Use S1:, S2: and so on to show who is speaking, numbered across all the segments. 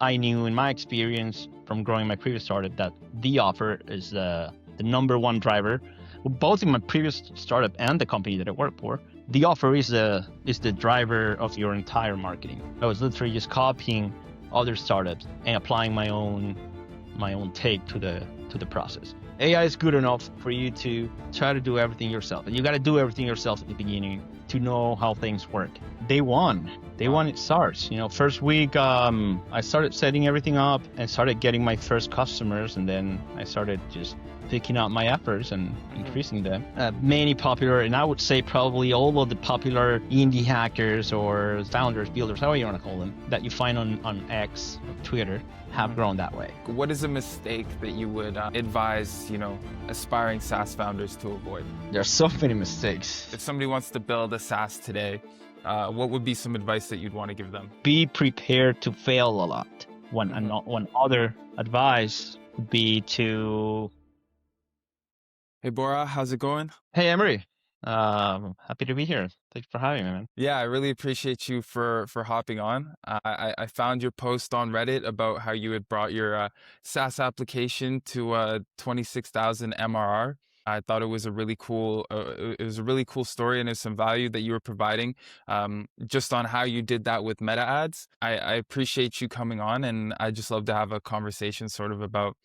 S1: I knew in my experience from growing my previous startup that the offer is the number one driver, both in my previous startup and the company that I work for. The offer is the driver of your entire marketing. I was literally just copying other startups and applying my own take to the process. AI is good enough for you to try to do everything yourself, and you got to do everything yourself at the beginning to know how things work. Day one it starts. First week, I started setting everything up and started getting my first customers, and then I started just picking up my efforts and increasing them. Many popular, and I would say probably all of the popular indie hackers or founders, builders, however you want to call them, that you find on X or Twitter, have grown that way.
S2: What is a mistake that you would advise, aspiring SaaS founders to avoid?
S1: There are so many mistakes.
S2: If somebody wants to build a SaaS today, what would be some advice that you'd want to give them?
S1: Be prepared to fail a lot. One other advice would be to...
S2: Hey, Bora, how's it going?
S1: Hey, Emery. Happy to be here. Thanks for having me, man.
S2: Yeah, I really appreciate you for hopping on. I found your post on Reddit about how you had brought your SaaS application to 26,000 MRR. I thought it was a really cool story, and there's some value that you were providing just on how you did that with meta ads. I appreciate you coming on, and I just love to have a conversation sort of about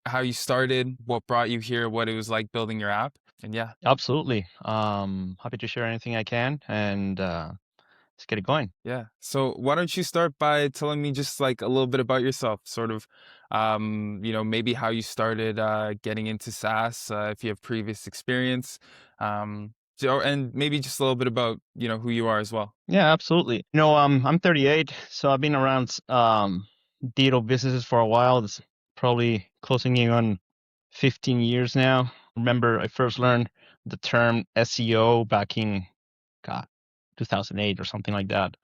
S2: how you started, what brought you here, what it was like building your app. And yeah.
S1: Absolutely. Happy to share anything I can, and let's get it going.
S2: Yeah. So why don't you start by telling me just like a little bit about yourself, sort of, maybe how you started getting into SaaS, if you have previous experience, and maybe just a little bit about, who you are as well.
S1: Yeah, absolutely. I'm 38, so I've been around digital businesses for a while. It's probably closing in on 15 years now. Remember, I first learned the term SEO back in 2008 or something like that.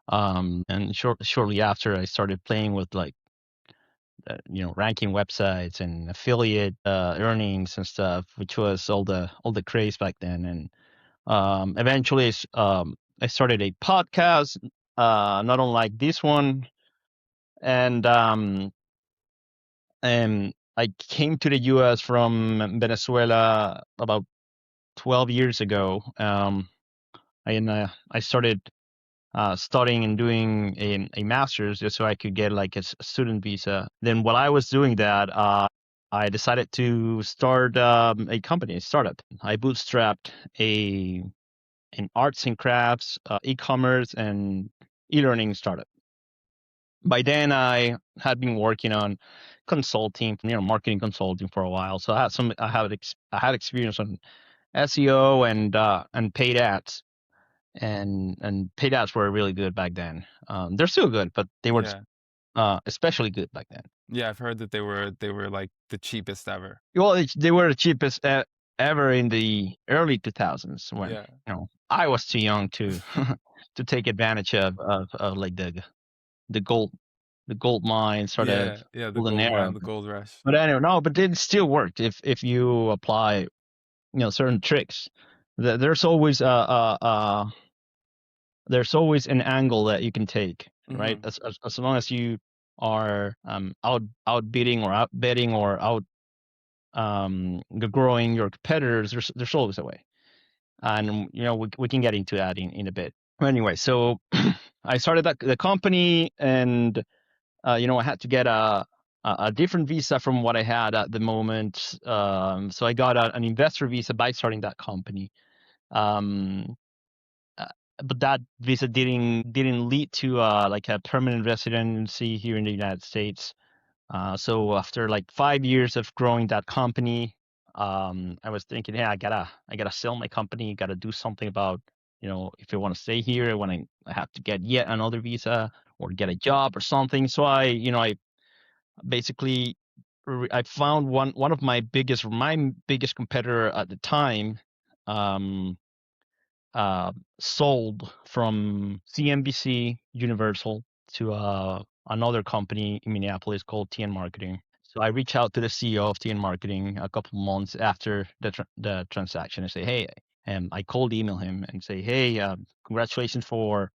S1: And shortly after, I started playing with ranking websites and affiliate earnings and stuff, which was all the craze back then. And eventually, I started a podcast, not unlike this one, and I came to the U.S. from Venezuela about 12 years ago. I started studying and doing a master's just so I could get like a student visa. Then while I was doing that, I decided to start a company, a startup. I bootstrapped an arts and crafts, e-commerce, and e-learning startup. By then, I had been working on consulting, marketing consulting for a while. So I had experience on SEO and paid ads, and paid ads were really good back then. They're still good, but they were especially good back then.
S2: Yeah, I've heard that they were like the cheapest ever.
S1: Well, they were the cheapest ever in the early 2000s when I was too young to to take advantage of like the gold mine sort of
S2: the
S1: golden
S2: gold
S1: era.
S2: mine, the gold rush.
S1: But anyway, but it still worked if you apply certain tricks. There's always there's always an angle that you can take, right? As long as you are outbidding or outbetting or growing your competitors, there's always a way. And we can get into that in a bit. Anyway, so I started the company, and I had to get a different visa from what I had at the moment. So I got an investor visa by starting that company. But that visa didn't lead to like a permanent residency here in the United States. So after like 5 years of growing that company, I was thinking, I gotta sell my company, gotta do something about, if I want to stay here, when I have to get yet another visa or get a job or something. So I basically I found one of my biggest competitor at the time, sold from CNBC Universal to another company in Minneapolis called TN Marketing. So I reached out to the CEO of TN Marketing a couple months after the transaction and say, hey, and I cold email him and say, hey, congratulations for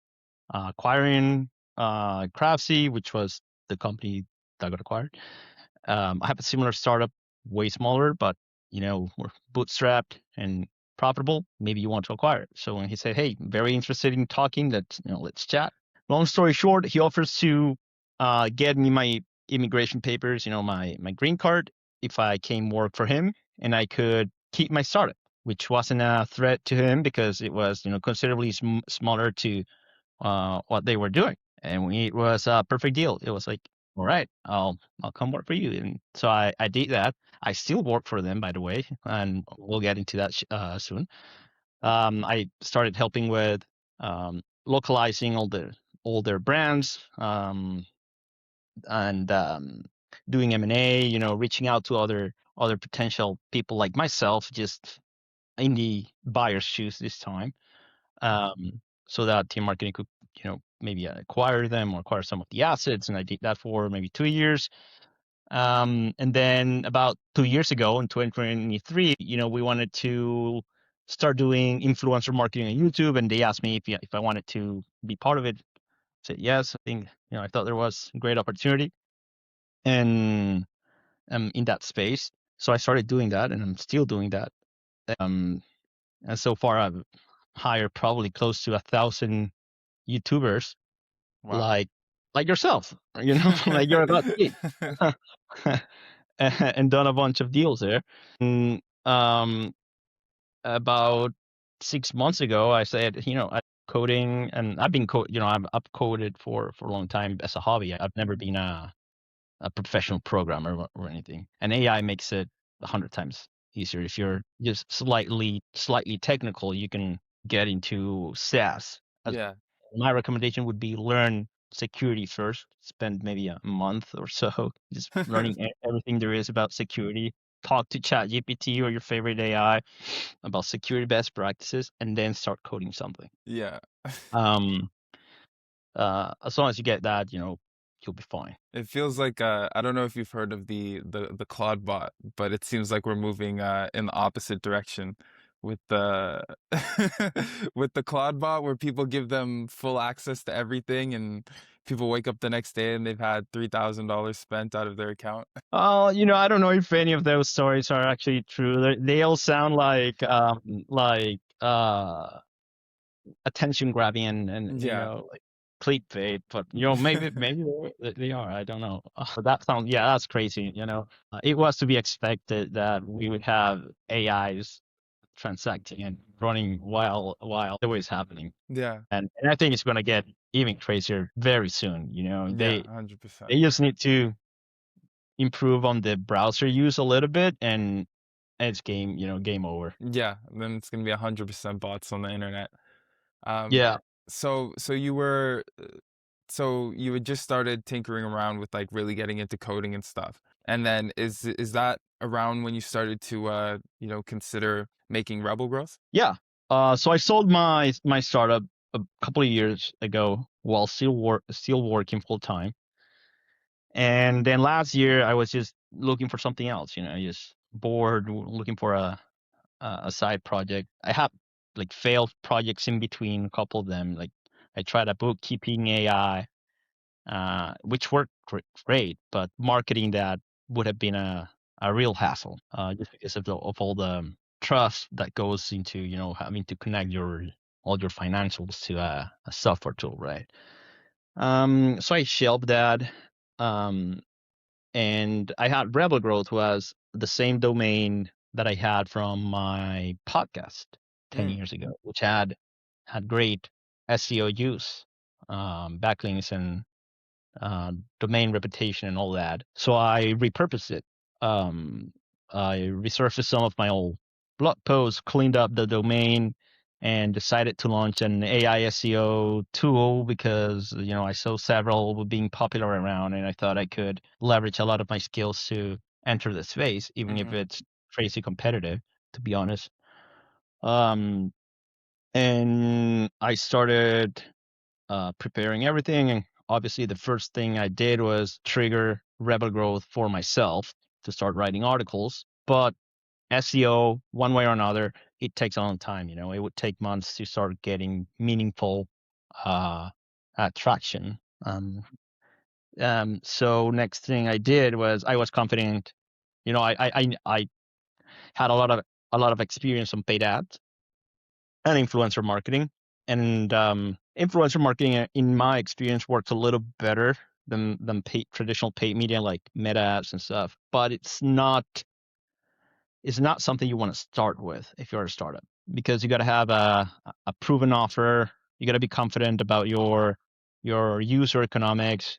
S1: acquiring Craftsy, which was the company that got acquired. I have a similar startup, way smaller, but we're bootstrapped and profitable. Maybe you want to acquire it. So when he said, "Hey, very interested in talking, let's chat." Long story short, he offers to get me my immigration papers, my green card, if I came work for him, and I could keep my startup, which wasn't a threat to him because it was considerably smaller to what they were doing, and it was a perfect deal. It was like, all right, I'll come work for you, and so I did that. I still work for them, by the way, and we'll get into that soon. I started helping with localizing all their brands, and doing M&A. Reaching out to other potential people like myself, just in the buyer's shoes this time, so that team marketing could, maybe acquire them or acquire some of the assets. And I did that for maybe 2 years. And then about 2 years ago in 2023, we wanted to start doing influencer marketing on YouTube. And they asked me if I wanted to be part of it. I said yes. I think, I thought there was a great opportunity and in that space. So I started doing that, and I'm still doing that. Um, and so far I've hired probably close to 1,000 YouTubers,
S2: Wow.
S1: like yourself, like you're about to be, and done a bunch of deals there. And about 6 months ago, I said, I coding, and I've been I've coded for a long time as a hobby. I've never been a professional programmer or anything, and AI makes it 100 times easier. If you're just slightly technical, you can get into SaaS.
S2: Yeah.
S1: My recommendation would be learn security first. Spend maybe a month or so just learning everything there is about security. Talk to ChatGPT or your favorite AI about security best practices, and then start coding something.
S2: Yeah.
S1: Um, as long as you get that, you'll be fine.
S2: It feels like I don't know if you've heard of the Claude bot, but it seems like we're moving in the opposite direction with the with the Claude bot, where people give them full access to everything, and people wake up the next day and they've had $3,000 spent out of their account.
S1: I don't know if any of those stories are actually true. They all sound like attention grabbing and
S2: Yeah.
S1: like clickbait, but maybe they are. I don't know. But that sounds, yeah, that's crazy. It was to be expected that we would have AIs transacting and running while it was happening,
S2: Yeah.
S1: and I think it's gonna get even crazier very soon.
S2: Yeah, 100%.
S1: They just need to improve on the browser use a little bit, and it's game over.
S2: Yeah, then it's gonna be 100% bots on the internet. Um,
S1: Yeah.
S2: so you were so you had just started tinkering around with like really getting into coding and stuff. And then is that around when you started to consider making Rebel Growth?
S1: Yeah. So I sold my startup a couple of years ago while still working full time. And then last year I was just looking for something else, just bored, looking for a side project. I have like failed projects in between, a couple of them. Like I tried a bookkeeping AI, which worked great, but marketing that would have been a real hassle, just because of all the trust that goes into having to connect all your financials to a software tool, right? So I shelved that, um, and I had Rebel Growth was the same domain that I had from my podcast 10
S2: Mm,
S1: years ago, which had great SEO use, backlinks and domain reputation and all that. So I repurposed it. I resurfaced some of my old blog posts, cleaned up the domain, and decided to launch an AI SEO tool because I saw several being popular around, and I thought I could leverage a lot of my skills to enter the space, even if
S2: hmm.
S1: it's crazy competitive, to be honest. Um, and I started preparing everything. And obviously, the first thing I did was trigger Rebel Growth for myself to start writing articles. But SEO, one way or another, it takes a long time. It would take months to start getting meaningful uh, traction. Um, so next thing I did was I was confident. I had a lot of experience on paid ads and influencer marketing. And influencer marketing, in my experience, works a little better than traditional paid media like meta ads and stuff. But it's not something you want to start with if you're a startup, because you got to have a proven offer. You got to be confident about your user economics,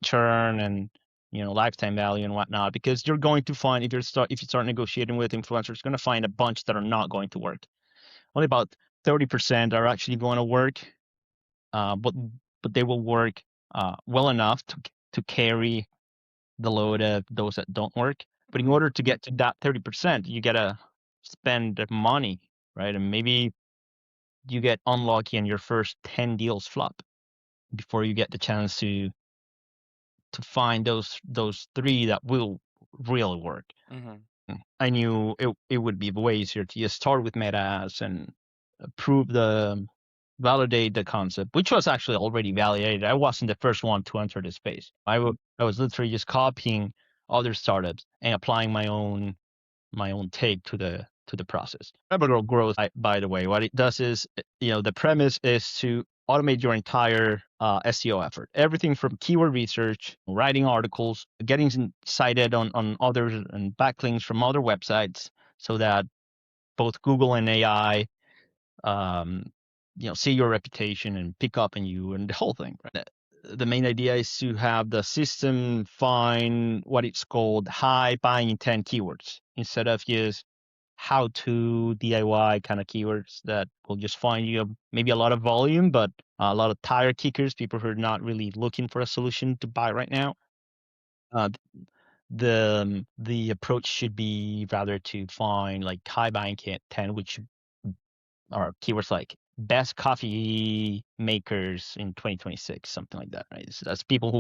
S1: churn, and lifetime value and whatnot. Because you're going to find, if you start negotiating with influencers, you're going to find a bunch that are not going to work. Only about 30% are actually going to work, but they will work well enough to carry the load of those that don't work. But in order to get to that 30%, you gotta spend money, right? And maybe you get unlucky and your first 10 deals flop before you get the chance to find those three that will really work. I knew it would be way easier to just start with meta ads and validate the concept, which was actually already validated. I wasn't the first one to enter the space. I was literally just copying other startups and applying my own take to the process. Capital growth, by the way, what it does is, the premise is to automate your entire SEO effort. Everything from keyword research, writing articles, getting cited on others and backlinks from other websites, so that both Google and AI, um, see your reputation and pick up on you and the whole thing. Right? The main idea is to have the system find what it's called high buying intent keywords, instead of just how to DIY kind of keywords that will just find you maybe a lot of volume, but a lot of tire kickers, people who are not really looking for a solution to buy right now. Uh, the approach should be rather to find like high buying intent, which are keywords like best coffee makers in 2026, something like that, right? So that's people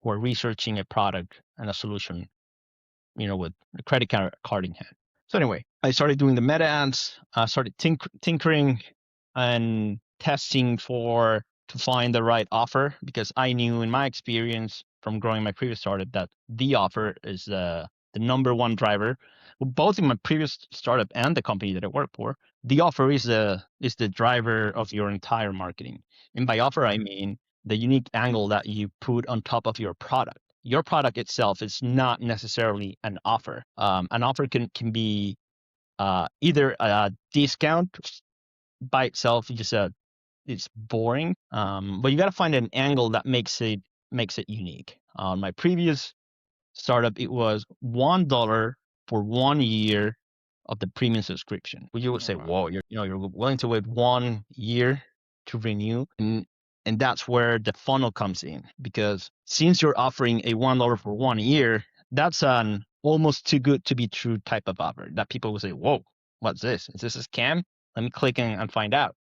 S1: who are researching a product and a solution, with a credit card in hand. So anyway, I started doing the meta ads. I started tinkering and testing to find the right offer, because I knew in my experience from growing my previous startup that the offer is the number one driver. Both in my previous startup and the company that I work for, the offer is the driver of your entire marketing. And by offer, I mean the unique angle that you put on top of your product. Your product itself is not necessarily an offer. An offer can be either a discount by itself, it's boring. But you got to find an angle that makes it unique. On my previous startup, it was $1 for 1 year of the premium subscription. Which you would say, whoa, you're willing to wait 1 year to renew, and that's where the funnel comes in, because since you're offering a $1 for 1 year, that's an almost too good to be true type of offer that people will say, whoa, what's this? Is this a scam? Let me click and find out.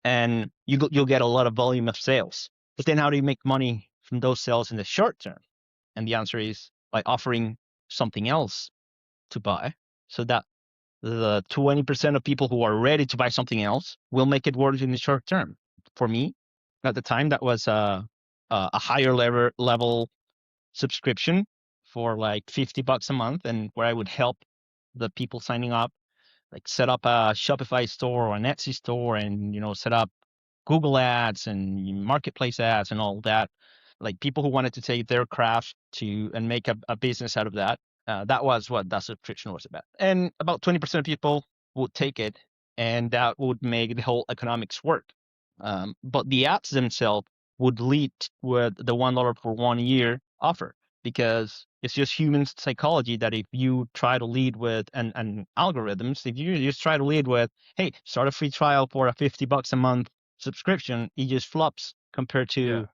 S1: And you'll get a lot of volume of sales. But then how do you make money from those sales in the short term? And the answer is by offering something else to buy, so that the 20% of people who are ready to buy something else will make it work in the short term. For me, at the time, that was a higher level subscription for like $50 a month, and where I would help the people signing up, like set up a Shopify store or an Etsy store, and set up Google ads and marketplace ads and all that. Like people who wanted to take their craft and make a business out of that. That was what that subscription was about. And about 20% of people would take it, and that would make the whole economics work. But the apps themselves would lead with the $1 for 1 year offer, because it's just human psychology that if you try to lead with and algorithms, if you just try to lead with, hey, start a free trial for a $50 a month subscription, it just flops compared to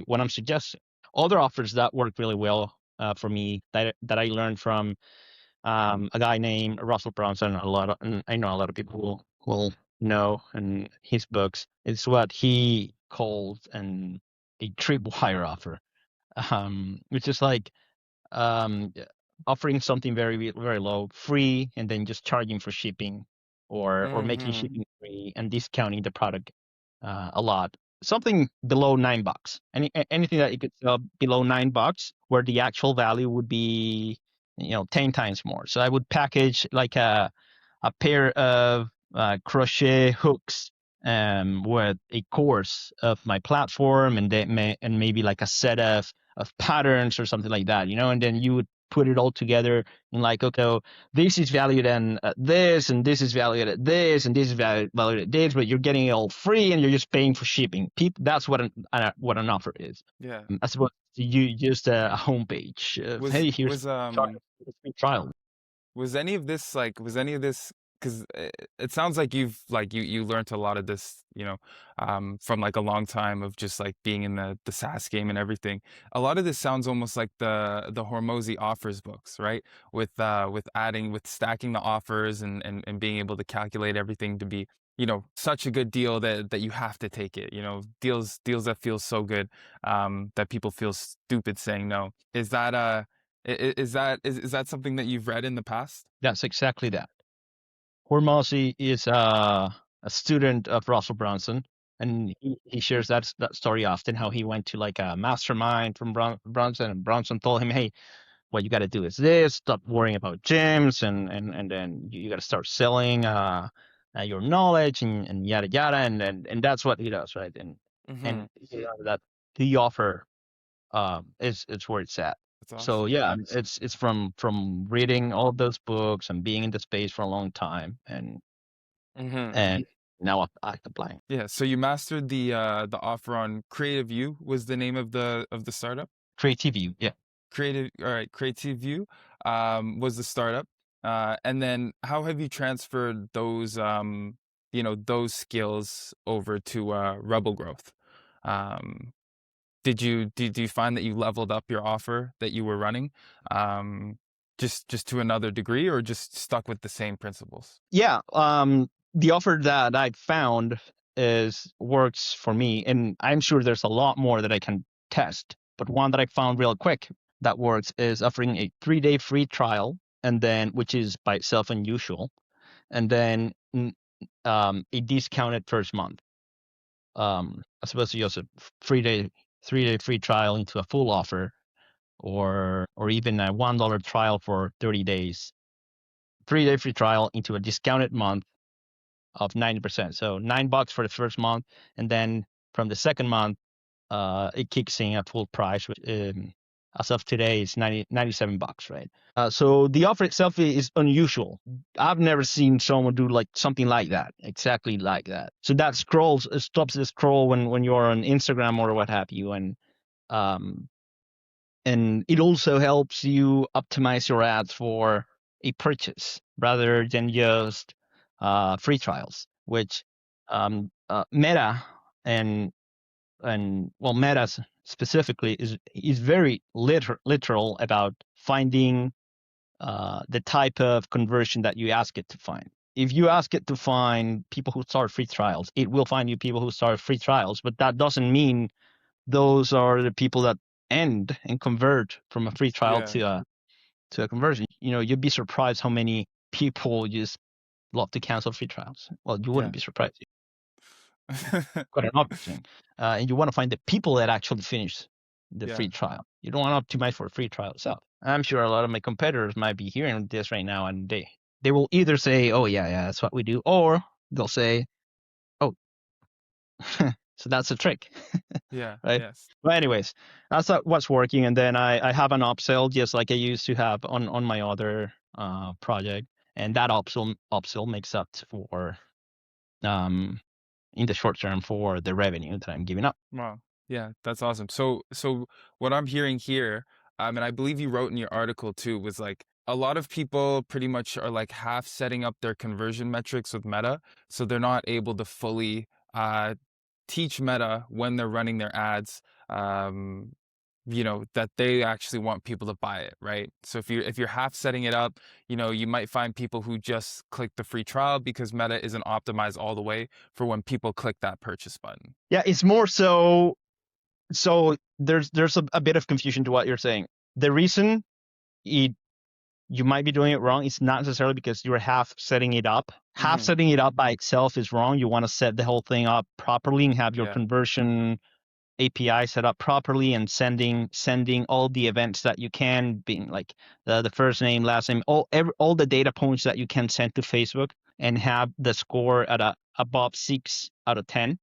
S1: what I'm suggesting. Other offers that work really well for me that I learned from a guy named Russell Brunson. And I know a lot of people will know, and his books. It's what he calls a tripwire offer, which is like um, offering something very very low, free, and then just charging for shipping, or making shipping free and discounting the product a lot. something below $9. Anything that you could sell below $9, where the actual value would be 10 times more. So I would package like a pair of crochet hooks with a course of my platform, and and maybe like a set of patterns or something like that, and then you would put it all together in like, okay, so this is valued at this, and this is valued at this, and this is valued at this, but you're getting it all free, and you're just paying for shipping. That's what an offer is.
S2: Yeah.
S1: As opposed to you just a homepage.
S2: Was
S1: Hey, here's
S2: was
S1: a free trial.
S2: Was any of this because it sounds like you learned a lot of this, from like a long time of just like being in the SaaS game and everything. A lot of this sounds almost like the Hormozy offers books, right? With stacking the offers and being able to calculate everything to be, such a good deal that you have to take it. Deals that feel so good, that people feel stupid saying no. Is that something that you've read in the past?
S1: That's exactly that. Hormozy is a student of Russell Brunson, and he shares that story often. How he went to like a mastermind from Brunson, and Brunson told him, "Hey, what you got to do is this. Stop worrying about gyms, and then you got to start selling your knowledge and yada yada." And that's what he does, right?
S2: Mm-hmm.
S1: And that the offer is where it's at.
S2: That's
S1: So
S2: awesome.
S1: yeah, it's from reading all of those books and being in the space for a long time,
S2: Mm-hmm.
S1: and now I applying.
S2: Yeah. So you mastered the offer on Creative View was the name of the startup.
S1: Creative view, yeah.
S2: All right, Creative View was the startup. And then how have you transferred those skills over to Rebel Growth? Um, did you find that you leveled up your offer that you were running, just to another degree, or just stuck with the same principles?
S1: Yeah, the offer that I found is works for me, and I'm sure there's a lot more that I can test. But one that I found real quick that works is offering a 3-day free trial, and then which is by itself unusual, and then a discounted first month. As opposed to just a 3-day free trial into a full offer, or even a $1 trial for 30 days. 3-day free trial into a discounted month of 90%. So $9 for the first month, and then from the second month, it kicks in at full price, which as of today is $97, right? So the offer itself is unusual. I've never seen someone do like something like that, exactly like that. So that stops the scroll when you're on Instagram or what have you, um, and it also helps you optimize your ads for a purchase rather than just free trials, which Meta and Meta specifically is very literal about finding the type of conversion that you ask it to find. If you ask it to find people who start free trials, it will find you people who start free trials, but that doesn't mean those are the people that end and convert from a free trial
S2: Yeah.
S1: to a conversion. You'd be surprised how many people just love to cancel free trials. Well, you wouldn't
S2: Yeah.
S1: be surprised. Quite an obvious thing. And you want to find the people that actually finish the
S2: Yeah.
S1: free trial. You don't want to optimize for a free trial itself. I'm sure a lot of my competitors might be hearing this right now, and they will either say, "Oh yeah, that's what we do," or they'll say, "Oh, so that's a trick."
S2: Yeah.
S1: Right?
S2: Yes.
S1: But anyways, that's what's working, and then I have an upsell just like I used to have on my other project, and that upsell makes up for in the short term for the revenue that I'm giving up.
S2: Wow. Yeah, that's awesome. So what I'm hearing here, and I believe you wrote in your article too, was like a lot of people pretty much are like half setting up their conversion metrics with Meta, so they're not able to fully teach Meta when they're running their ads, um, that they actually want people to buy it, right? So if you're half setting it up, you might find people who just click the free trial because Meta isn't optimized all the way for when people click that purchase button.
S1: Yeah, it's more so there's a bit of confusion to what you're saying. The reason it you might be doing it wrong is not necessarily because you're half setting it up. Half setting it up by itself is wrong. You want to set the whole thing up properly and have your
S2: Yeah.
S1: conversion API set up properly, and sending all the events that you can, being like the first name, last name, all the data points that you can send to Facebook, and have the score at above 6 out of 10.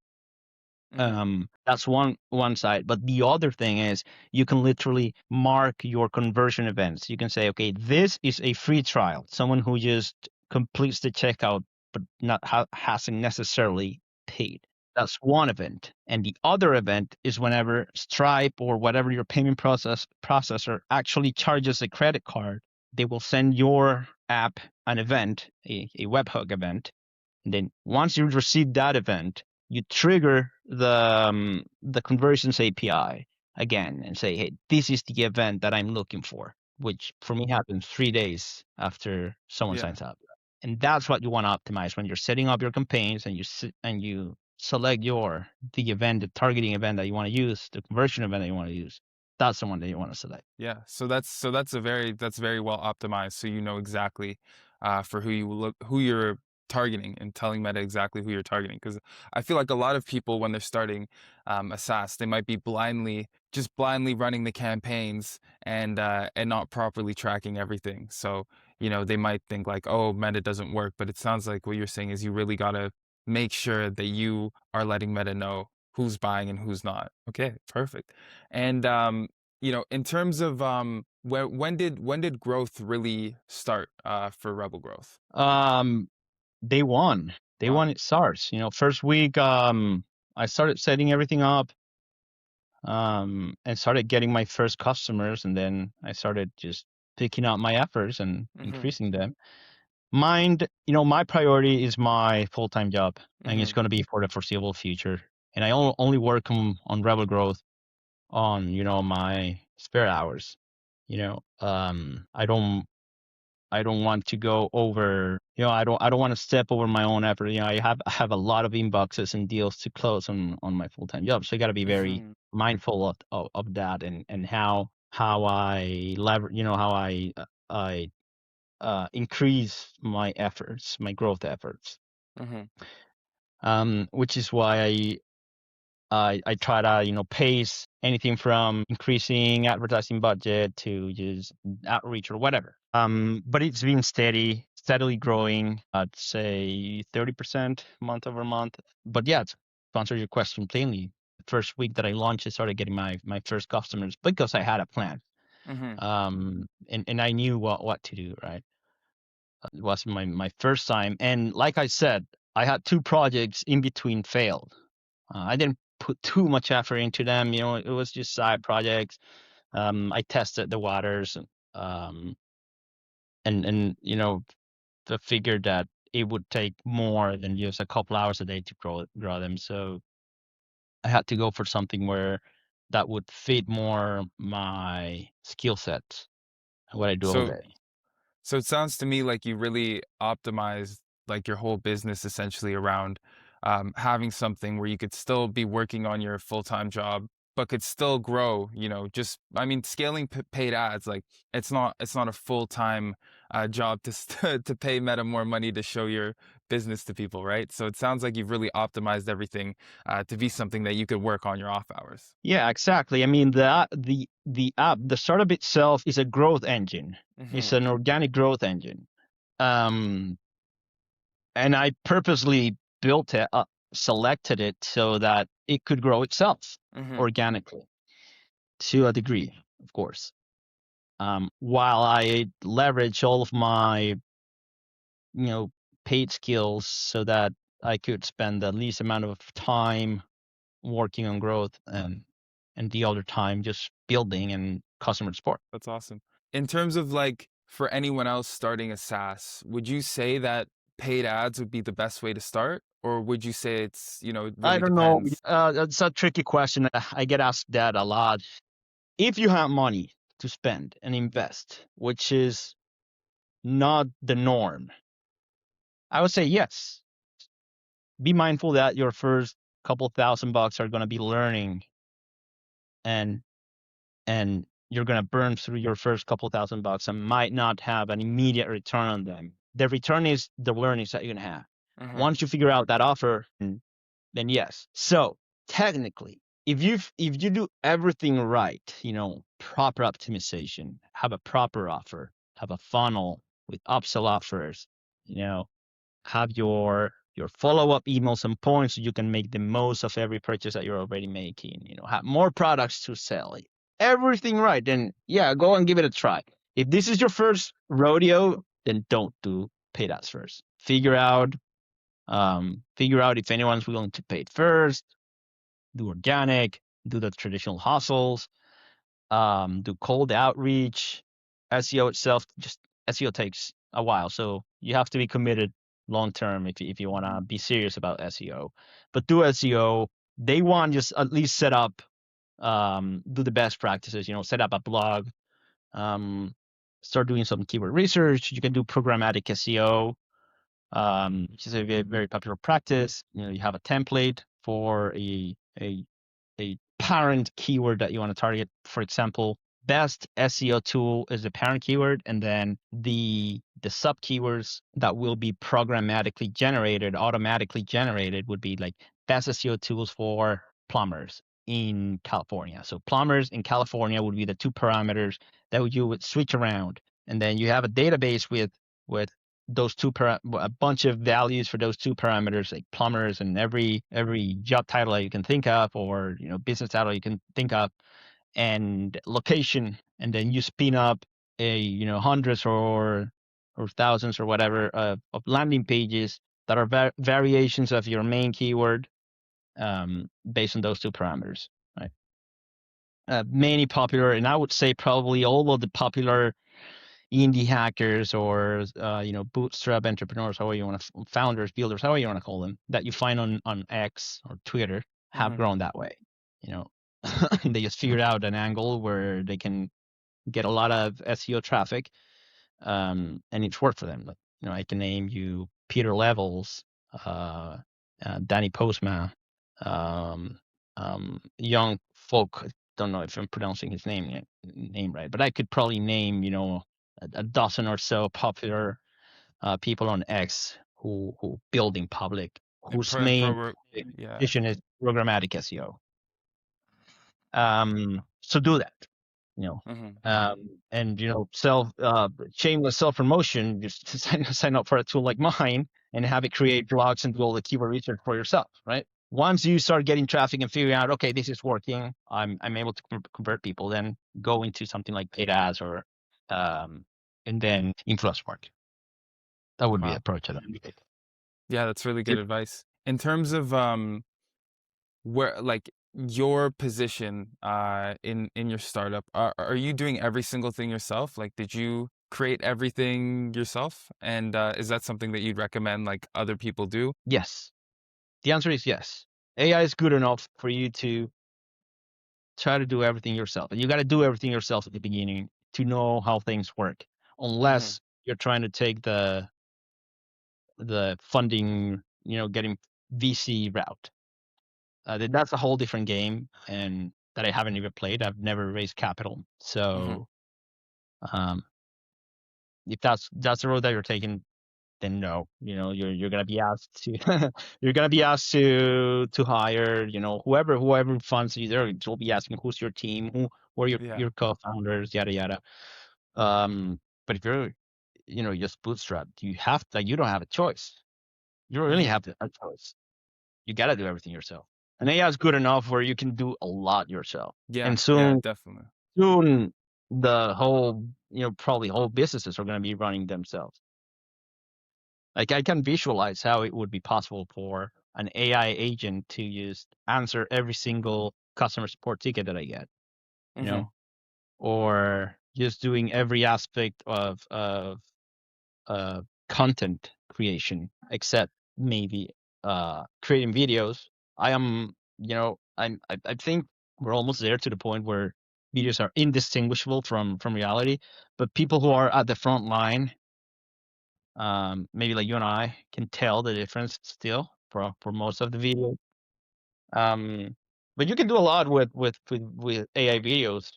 S1: That's one side. But the other thing is, you can literally mark your conversion events. You can say, okay, this is a free trial, someone who just completes the checkout but not hasn't necessarily paid. That's one event. And the other event is whenever Stripe or whatever your payment processor actually charges a credit card, they will send your app an event, a webhook event. And then once you receive that event, you trigger the conversions API again and say, hey, this is the event that I'm looking for, which for me happens 3 days after someone
S2: Yeah.
S1: signs up. And that's what you want to optimize when you're setting up your campaigns, and you select the event, the targeting event that you want to use, the conversion event that you want to use. That's the one that you want to select.
S2: Yeah. So that's very well optimized. So you know exactly for who you're targeting, and telling Meta exactly who you're targeting. Because I feel like a lot of people, when they're starting a SaaS, they might be blindly running the campaigns and not properly tracking everything. So they might think like, oh, Meta doesn't work, but it sounds like what you're saying is you really gotta make sure that you are letting Meta know who's buying and who's not. Okay, perfect. And in terms of when did growth really start for Rebel Growth?
S1: Day one. Day
S2: Wow.
S1: one it starts. First week, I started setting everything up, and started getting my first customers, and then I started just picking up my efforts and
S2: Mm-hmm.
S1: increasing them. My priority is my full-time job, and it's
S2: Mm-hmm.
S1: going to be for the foreseeable future. And I only work on Rebel Growth on my spare hours. I don't want to go over, I don't want to step over my own effort. I have a lot of inboxes and deals to close on my full-time job. So I got to be very
S2: Mm-hmm.
S1: mindful of that, and how I leverage, how I increase my efforts, my growth efforts.
S2: Mm-hmm.
S1: Which is why I try to pace anything from increasing advertising budget to just outreach or whatever. But it's been steadily growing. I'd say 30% month over month. But yeah, to answer your question plainly, the first week that I launched, I started getting my first customers because I had a plan.
S2: Mm-hmm.
S1: And I knew what to do, right? It was my first time, and like I said, I had 2 projects in between failed. I didn't put too much effort into them. It was just side projects. I tested the waters, um, and the figured that it would take more than just a couple hours a day to grow them. So I had to go for something where that would fit more my skill set, what I do all
S2: So
S1: day.
S2: So it sounds to me like you really optimized like your whole business essentially around having something where you could still be working on your full-time job, but could still grow. Just I mean, scaling paid ads, like it's not a full-time job to pay Meta more money to show your business to people, right? So it sounds like you've really optimized everything to be something that you could work on your off hours.
S1: Yeah, exactly. I mean, the app, the startup itself is a growth engine. It's
S2: Mm-hmm.
S1: an organic growth engine. Um, and I purposely built it, selected it so that it could grow itself
S2: Mm-hmm.
S1: organically to a degree, of course. While I leverage all of my, you know, paid skills so that I could spend the least amount of time working on growth, and the other time just building and customer support.
S2: That's awesome. In terms of like for anyone else starting a SaaS, would you say that paid ads would be the best way to start? Or would you say it
S1: I
S2: really
S1: don't know.
S2: depends?
S1: That's a tricky question. I get asked that a lot. If you have money to spend and invest, which is not the norm, I would say yes. Be mindful that your first couple $1,000 are going to be learning, and you're going to burn through your first couple $1,000 and might not have an immediate return on them. the return is the learnings that you're gonna have.
S2: Mm-hmm.
S1: Once you figure out that offer, then yes. So technically, if you do everything right, proper optimization, have a proper offer, have a funnel with upsell offers, have your follow-up emails and points so you can make the most of every purchase that you're already making, have more products to sell, everything right, then yeah, go and give it a try. If this is your first rodeo, then don't do paid ads first. Figure out if anyone's willing to pay it first, do organic, do the traditional hustles, do cold outreach. SEO itself, just SEO takes a while, so you have to be committed long term if you want to be serious about SEO. But do SEO day one, just at least set up, do the best practices. Set up a blog, start doing some keyword research. You can do programmatic SEO, which is a very, very popular practice. You have a template for a parent keyword that you want to target. For example, best SEO tool is the parent keyword, and then the sub keywords that will be programmatically generated, automatically generated, would be like best SEO tools for plumbers in California. So plumbers in California would be the two parameters that you would switch around, and then you have a database with those a bunch of values for those two parameters, like plumbers and every job title that you can think of, or business title you can think of, and location, and then you spin up hundreds or thousands or whatever of landing pages that are variations of your main keyword, based on those two parameters, right? Many popular, and I would say probably all of the popular indie hackers, or bootstrap entrepreneurs, however you want to, founders, builders, however you want to call them, that you find on X or Twitter, have
S2: Mm-hmm.
S1: grown that way. They just figured out an angle where they can get a lot of SEO traffic, and it's worked for them. Like, I can name you Peter Levels, Danny Postma, um, young folk. I don't know if I'm pronouncing his name right, but I could probably name a dozen or so popular people on X who build in public,
S2: And
S1: whose main
S2: yeah.
S1: mission is programmatic SEO. So do that, you know,
S2: Mm-hmm.
S1: and shameless self promotion. Just sign up for a tool like mine and have it create blogs and do all the keyword research for yourself, right? Once you start getting traffic and figuring out, okay, this is working, I'm able to convert people, then go into something like paid ads, or and then influence marketing. That would be the
S2: Wow.
S1: approach that I would take.
S2: Yeah, that's really good
S1: Yep.
S2: advice. In terms of where, like, your position in your startup, are you doing every single thing yourself? Like, did you create everything yourself? And is that something that you'd recommend like other people do?
S1: Yes. The answer is yes. AI is good enough for you to try to do everything yourself. And you got to do everything yourself at the beginning to know how things work,
S2: Mm-hmm.
S1: unless you're trying to take the funding, getting VC route. That's a whole different game, and that I haven't even played. I've never raised capital.
S2: Mm-hmm.
S1: So, um, if that's the road that you're taking, then no, you're gonna be asked to you're gonna be asked to hire, whoever funds you there. You'll be asking who's your team, who are
S2: Yeah.
S1: your co-founders, yada yada. But if you're just bootstrapped, you don't have a choice. You don't really
S2: Mm-hmm.
S1: have a choice. You gotta do everything yourself. And AI is good enough where you can do a lot yourself.
S2: Yeah.
S1: And
S2: Yeah.
S1: soon
S2: Definitely.
S1: soon the whole probably whole businesses are gonna be running themselves. Like, I can visualize how it would be possible for an AI agent to just answer every single customer support ticket that I get, you
S2: Mm-hmm.
S1: know, or just doing every aspect of content creation, except maybe creating videos. I am, I think we're almost there to the point where videos are indistinguishable from reality, but people who are at the front line, maybe like you and I, can tell the difference still for most of the video. Um, but you can do a lot with AI videos.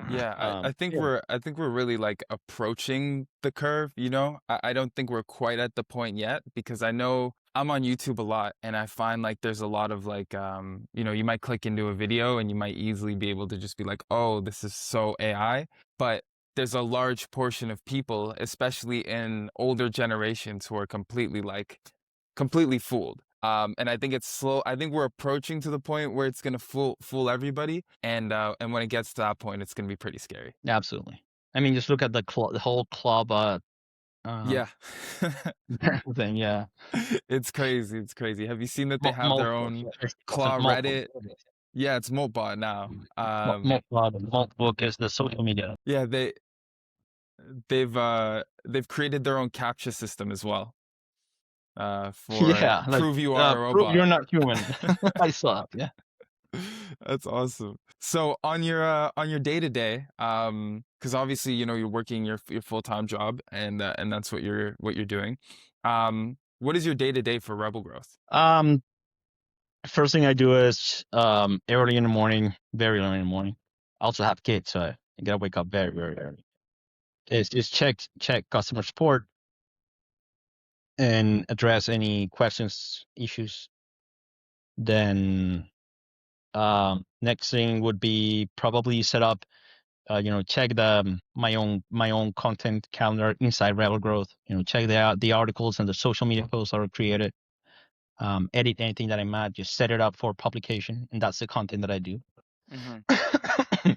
S2: Yeah, I think
S1: Yeah,
S2: we're really like approaching the curve, you know? I don't think we're quite at the point yet because I know I'm on YouTube a lot and I find like there's a lot of like you know, you might click into a video and you might easily be able to just be like, "Oh, this is so AI." But there's a large portion of people, especially in older generations, who are completely fooled. And I think it's slow. I think we're approaching to the point where it's gonna fool everybody, and when it gets to that point, it's gonna be pretty scary.
S1: absolutely. I mean, just look at the whole club uh
S2: Yeah,
S1: thing. Yeah,
S2: it's crazy. It's crazy. Have you seen that they have their
S1: multiple.
S2: own
S1: Yeah, there's
S2: Claw
S1: multiple.
S2: Reddit? Yeah, it's Moltbot now.
S1: Multiple is the social media.
S2: Yeah, they've created their own captcha system as well. For
S1: Yeah, like
S2: prove you are a
S1: prove
S2: robot.
S1: you're not human. I saw it. Yeah.
S2: That's awesome. So on your day to day, because obviously you know you're working your full time job, and that's what you're doing. What is your day to day for Rebel Growth?
S1: Um, First thing I do is early in the morning, very early in the morning. I also have kids, so I gotta wake up very, very early. Is check customer support and address any questions, issues. Then next thing would be probably set up, check my own content calendar inside Rebel Growth. Check the articles and the social media posts that are created. Edit anything that I might, just set it up for publication, and that's the content that I do.
S2: Mm-hmm.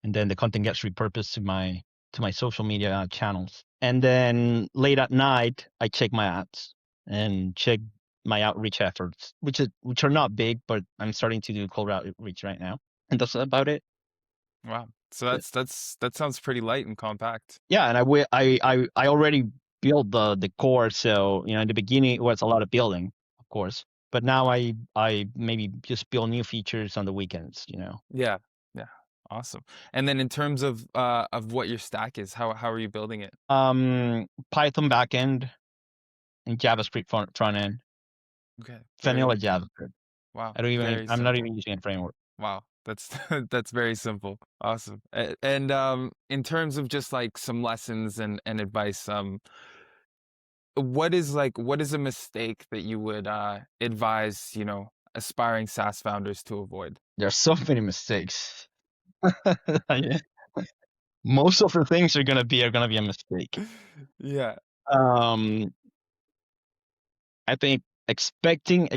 S1: And then the content gets repurposed to my social media channels. And then late at night, I check my ads and check my outreach efforts, which are not big, but I'm starting to do cold outreach right now, and that's about it.
S2: Wow. So
S1: Yeah,
S2: that sounds pretty light and compact.
S1: yeah, and I already built the core, so in the beginning it was a lot of building, of course, but now I maybe just build new features on the weekends.
S2: Yeah. Yeah. Awesome. And then in terms of what your stack is, how are you building it?
S1: Python backend and JavaScript front end,
S2: Okay.
S1: vanilla
S2: Very
S1: JavaScript.
S2: wow.
S1: I'm
S2: Very
S1: I'm not
S2: simple.
S1: even using a framework.
S2: Wow, that's that's very simple. Awesome. And in terms of just like some lessons and advice, what is a mistake that you would advise, you know, aspiring SaaS founders to avoid?
S1: There's so many mistakes. Yeah. Most of the things are gonna be a mistake.
S2: Yeah.
S1: Um, I think expecting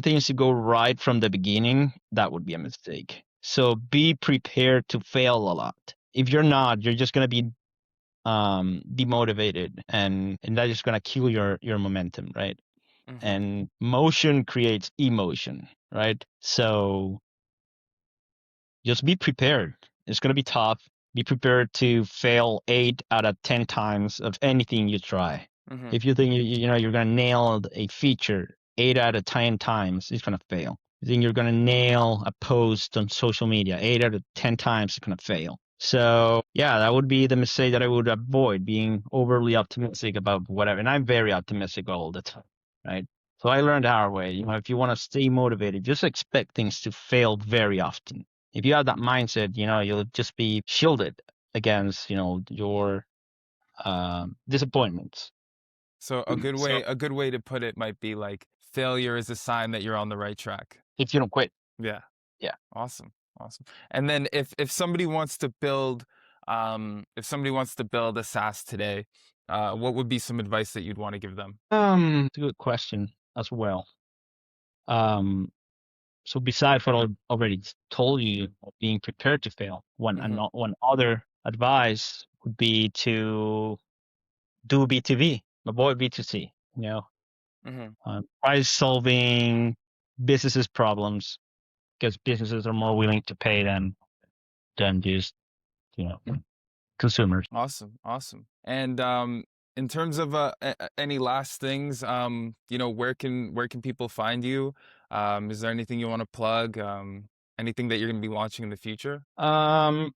S1: things to go right from the beginning, that would be a mistake. So be prepared to fail a lot. If you're not, you're just gonna be demotivated, and that is gonna kill your momentum, right?
S2: Mm-hmm.
S1: And motion creates emotion, right? So just be prepared. It's going to be tough. Be prepared to fail 8 out of 10 times of anything you try.
S2: Mm-hmm.
S1: If you think you're going to nail a feature 8 out of 10 times, it's going to fail. You think you're going to nail a post on social media 8 out of 10 times, it's going to fail. So yeah, that would be the mistake that I would avoid, being overly optimistic about whatever. And I'm very optimistic all the time, right? So I learned the hard way. If you want to stay motivated, just expect things to fail very often. If you have that mindset, you'll just be shielded against, your disappointments.
S2: So
S1: So
S2: a good way to put it might be like failure is a sign that you're on the right track.
S1: if you don't quit,
S2: Yeah.
S1: yeah.
S2: Awesome. Awesome. And then if somebody wants to build if somebody wants to build a SaaS today, what would be some advice that you'd want to give them?
S1: It's a good question as well. Um, so besides what I already told you, being prepared to fail,
S2: Mm-hmm.
S1: one other advice would be to do B2B, avoid B2C.
S2: Mm-hmm.
S1: Try solving businesses' problems, because businesses are more willing to pay than just you know consumers.
S2: Awesome. Awesome. And in terms of any last things, you know, where can people find you? Is there anything you want to plug? Anything that you're going to be launching in the future?
S1: Um,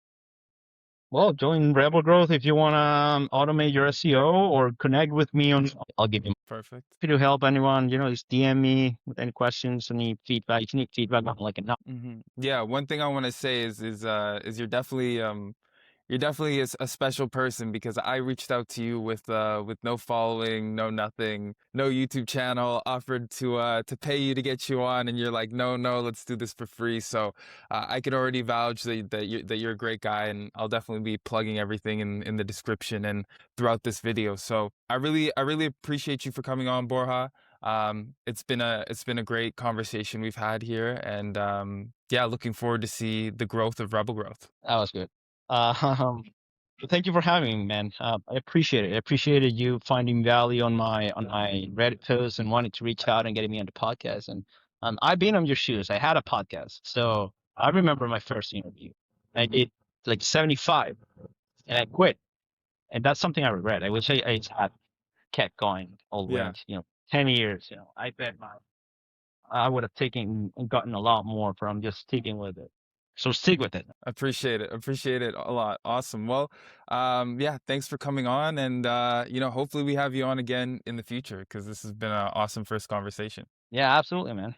S1: Well, join Rebel Growth if you want to automate your SEO or connect with me on. I'll give you
S2: Perfect.
S1: happy to help anyone. Just DM me with any questions, any feedback. If you need feedback on like a
S2: Yeah, one thing I want to say is you're definitely a special person because I reached out to you with no following, no nothing, no YouTube channel, offered to pay you to get you on, and you're like, no, no, let's do this for free. So I can already vouch that you're a great guy, and I'll definitely be plugging everything in the description and throughout this video. So I really appreciate you for coming on, Borja. It's been a great conversation we've had here, and yeah, looking forward to see the growth of Rebel Growth.
S1: that was good. Um, thank you for having me, man. I appreciate it. I appreciated you finding value on my Reddit posts and wanting to reach out and getting me on the podcast. And I've been on your shoes. I had a podcast, so I remember my first interview. I did like 75, and I quit. And that's something I regret. I wish I had kept going all the way
S2: Yeah.
S1: into 10 years. I bet I would have taken and gotten a lot more from just sticking with it. So stick with it.
S2: Appreciate it. Appreciate it a lot. Awesome. Well, yeah, thanks for coming on. And, hopefully we have you on again in the future because this has been an awesome first conversation.
S1: Yeah, absolutely, man.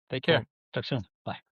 S1: Take care.
S2: Cool.
S1: Talk soon. Bye.